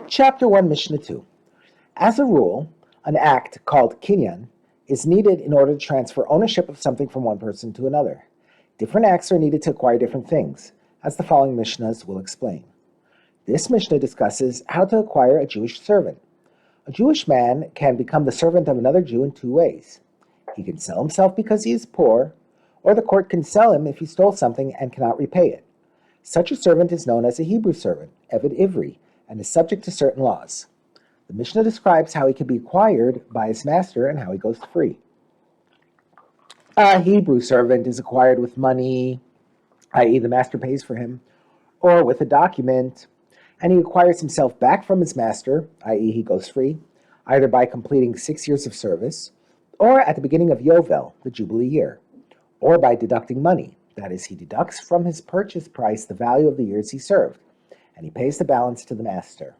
Chapter 1, Mishnah 2. As a rule, an act called kinyan is needed in order to transfer ownership of something from one person to another. Different acts are needed to acquire different things, as the following Mishnahs will explain. This Mishnah discusses how to acquire a Jewish servant. A Jewish man can become the servant of another Jew in two ways. He can sell himself because he is poor, or the court can sell him if he stole something and cannot repay it. Such a servant is known as a Hebrew servant, Eved Ivri, and is subject to certain laws. The Mishnah describes how he can be acquired by his master and how he goes free. A Hebrew servant is acquired with money, i.e. the master pays for him, or with a document, and he acquires himself back from his master, i.e. he goes free, either by completing 6 years of service, or at the beginning of Yovel, the Jubilee year, or by deducting money, that is, he deducts from his purchase price the value of the years he served, and he pays the balance to the master.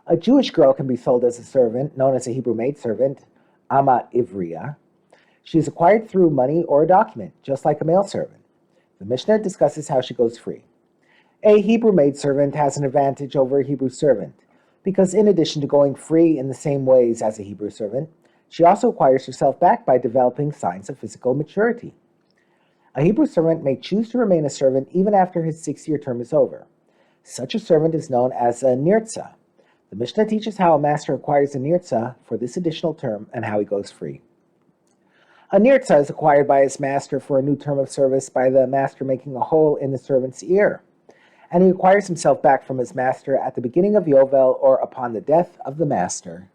A Jewish girl can be sold as a servant, known as a Hebrew maidservant, Ama Ivriya. She is acquired through money or a document, just like a male servant. The Mishnah discusses how she goes free. A Hebrew maidservant has an advantage over a Hebrew servant, because in addition to going free in the same ways as a Hebrew servant, she also acquires herself back by developing signs of physical maturity. A Hebrew servant may choose to remain a servant even after his 6-year term is over. Such a servant is known as a nirtza. The Mishnah teaches how a master acquires a nirtza for this additional term and how he goes free. A nirtza is acquired by his master for a new term of service by the master making a hole in the servant's ear, and he acquires himself back from his master at the beginning of Yovel or upon the death of the master.